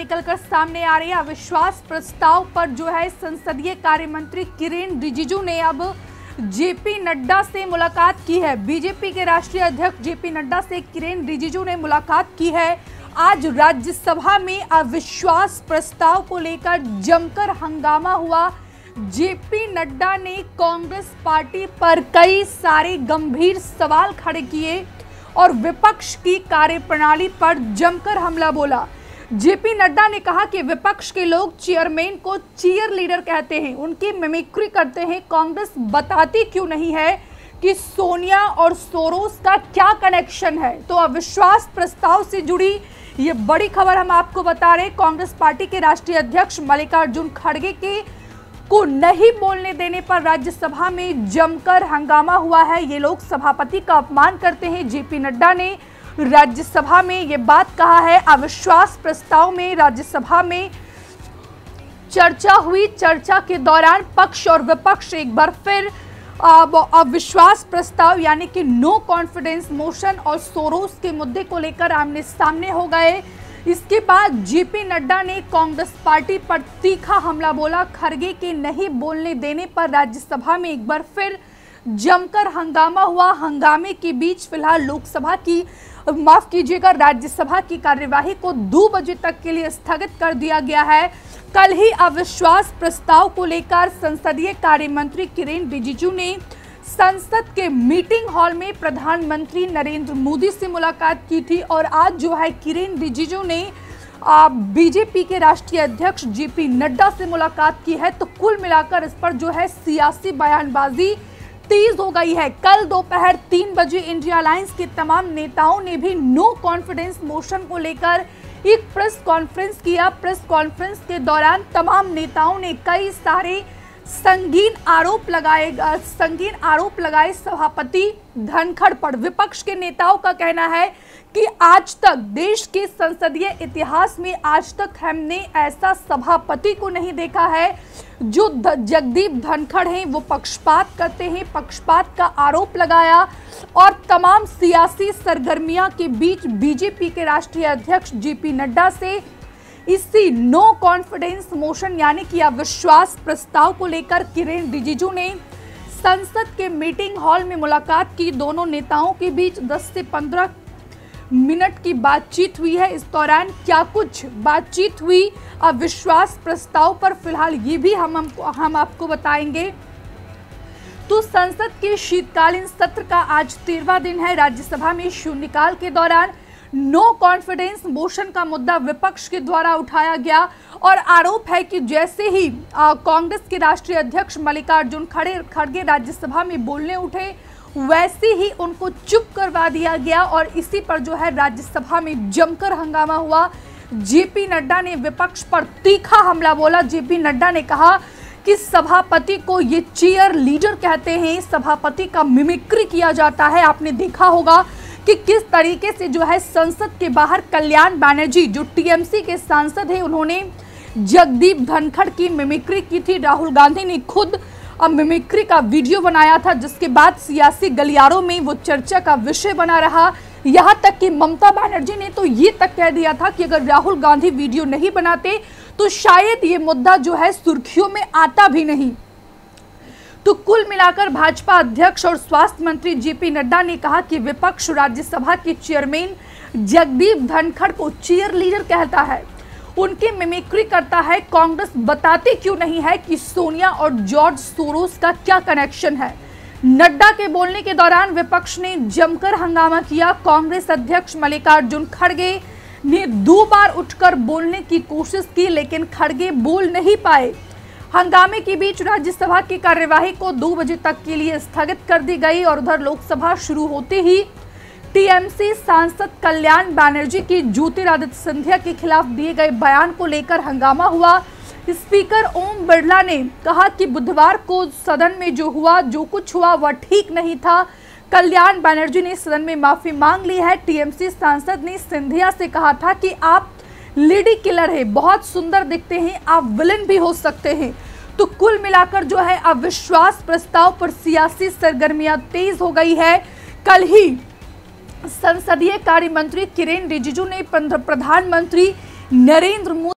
निकलकर सामने आ रही है। अविश्वास प्रस्ताव पर जो है संसदीय कार्य मंत्री किरेन रिजिजू ने अब जेपी नड्डा से मुलाकात की है। बीजेपी के राष्ट्रीय अध्यक्ष जेपी नड्डा से किरेन रिजिजू ने मुलाकात की है। आज राज्यसभा में अविश्वास प्रस्ताव को लेकर जमकर हंगामा हुआ। जेपी नड्डा ने कांग्रेस पार्टी पर कई सारे गंभीर सवाल खड़े किए और विपक्ष की कार्यप्रणाली पर जमकर हमला बोला। जेपी नड्डा ने कहा कि विपक्ष के लोग चेयरमैन को चीयर लीडर कहते हैं, उनकी मिमिक्री करते हैं। कांग्रेस बताती क्यों नहीं है कि सोनिया और सोरोस का क्या कनेक्शन है। तो अविश्वास प्रस्ताव से जुड़ी ये बड़ी खबर हम आपको बता रहे। कांग्रेस पार्टी के राष्ट्रीय अध्यक्ष मल्लिकार्जुन खड़गे को नहीं बोलने देने पर राज्यसभा में जमकर हंगामा हुआ है। ये लोग सभापति का अपमान करते हैं। जेपी नड्डा ने राज्यसभा में ये बात कहा है। अविश्वास प्रस्ताव में राज्यसभा में चर्चा हुई। चर्चा के दौरान पक्ष और विपक्ष एक बार फिर अविश्वास प्रस्ताव यानी कि नो कॉन्फिडेंस मोशन और सोरोस के मुद्दे को लेकर आमने सामने हो गए। इसके बाद जेपी नड्डा ने कांग्रेस पार्टी पर तीखा हमला बोला। खड़गे के नहीं बोलने देने पर राज्यसभा में एक बार फिर जमकर हंगामा हुआ। हंगामे के बीच फिलहाल राज्यसभा की कार्यवाही को 2 बजे तक के लिए स्थगित कर दिया गया है। कल ही अविश्वास प्रस्ताव को लेकर संसदीय कार्य मंत्री किरेन रिजिजू ने संसद के मीटिंग हॉल में प्रधानमंत्री नरेंद्र मोदी से मुलाकात की थी और आज जो है किरेन रिजिजू ने बीजेपी के राष्ट्रीय अध्यक्ष जेपी नड्डा से मुलाकात की है। तो कुल मिलाकर इस पर जो है सियासी बयानबाजी तेज हो गई है। कल दोपहर 3 बजे इंडिया अलायंस के तमाम नेताओं ने भी नो कॉन्फिडेंस मोशन को लेकर एक प्रेस कॉन्फ्रेंस किया। प्रेस कॉन्फ्रेंस के दौरान तमाम नेताओं ने कई सारे संगीन आरोप लगाए सभापति धनखड़ पर। विपक्ष के नेताओं का कहना है कि आज तक देश के संसदीय इतिहास में आज तक हमने ऐसा सभापति को नहीं देखा है जो जगदीप धनखड़ हैं वो पक्षपात करते हैं। पक्षपात का आरोप लगाया और तमाम सियासी सरगर्मियां के बीच बीजेपी के राष्ट्रीय अध्यक्ष जेपी नड्डा से इसी नो कॉन्फिडेंस मोशन यानी कि अविश्वास प्रस्ताव को लेकर किरेन रिजिजू ने संसद के मीटिंग हॉल में मुलाकात की। दोनों नेताओं के बीच 10 से 15 मिनट की बातचीत हुई है। इस दौरान क्या कुछ बातचीत हुई अविश्वास प्रस्ताव पर फिलहाल ये भी हम आपको बताएंगे। तो संसद के शीतकालीन सत्र का आज 13वां दिन है। राज्यसभा में शून्यकाल के दौरान नो कॉन्फिडेंस मोशन का मुद्दा विपक्ष के द्वारा उठाया गया और आरोप है कि जैसे ही कांग्रेस के राष्ट्रीय अध्यक्ष मल्लिकार्जुन खड़गे राज्यसभा में बोलने उठे वैसे ही उनको चुप करवा दिया गया और इसी पर जो है राज्यसभा में जमकर हंगामा हुआ। जेपी नड्डा ने विपक्ष पर तीखा हमला बोला। जेपी नड्डा ने कहा कि सभापति को ये चीयर लीडर कहते हैं, सभापति का मिमिक्री किया जाता है। आपने देखा होगा कि किस तरीके से जो है संसद के बाहर कल्याण बनर्जी जो टीएमसी के सांसद हैं उन्होंने जगदीप धनखड़ की मिमिक्री की थी। राहुल गांधी ने खुद मिमिक्री का वीडियो बनाया था जिसके बाद सियासी गलियारों में वो चर्चा का विषय बना रहा। यहाँ तक कि ममता बनर्जी ने तो ये तक कह दिया था कि अगर राहुल गांधी वीडियो नहीं बनाते तो शायद ये मुद्दा जो है सुर्खियों में आता भी नहीं। तो कुल मिलाकर भाजपा अध्यक्ष और स्वास्थ्य मंत्री जेपी नड्डा ने कहा कि विपक्ष राज्यसभा के चेयरमैन जगदीप धनखड़ को चीयर लीडर कहता है, उनकी मिमिक्री करता है। कांग्रेस बताती क्यों नहीं है कि सोनिया और जॉर्ज सोरोस का क्या कनेक्शन है। नड्डा के बोलने के दौरान विपक्ष ने जमकर हंगामा किया। कांग्रेस अध्यक्ष मल्लिकार्जुन खड़गे ने 2 बार उठकर बोलने की कोशिश की लेकिन खड़गे बोल नहीं पाए। हंगामे के बीच राज्यसभा की कार्यवाही को 2 बजे तक के लिए स्थगित कर दी गई और उधर लोकसभा शुरू होते ही टीएमसी सांसद कल्याण बनर्जी की ज्योतिरादित्य सिंधिया के खिलाफ दिए गए बयान को लेकर हंगामा हुआ। स्पीकर ओम बिरला ने कहा कि बुधवार को सदन में जो कुछ हुआ वह ठीक नहीं था। कल्याण बनर्जी ने सदन में माफी मांग ली है। टीएमसी सांसद ने सिंधिया से कहा था कि आप लेडी किलर है, बहुत सुंदर दिखते हैं, आप विलन भी हो सकते हैं। तो कुल मिलाकर जो है अविश्वास प्रस्ताव पर सियासी सरगर्मियां तेज हो गई है। कल ही संसदीय कार्य मंत्री किरेन रिजिजू ने प्रधानमंत्री नरेंद्र मोदी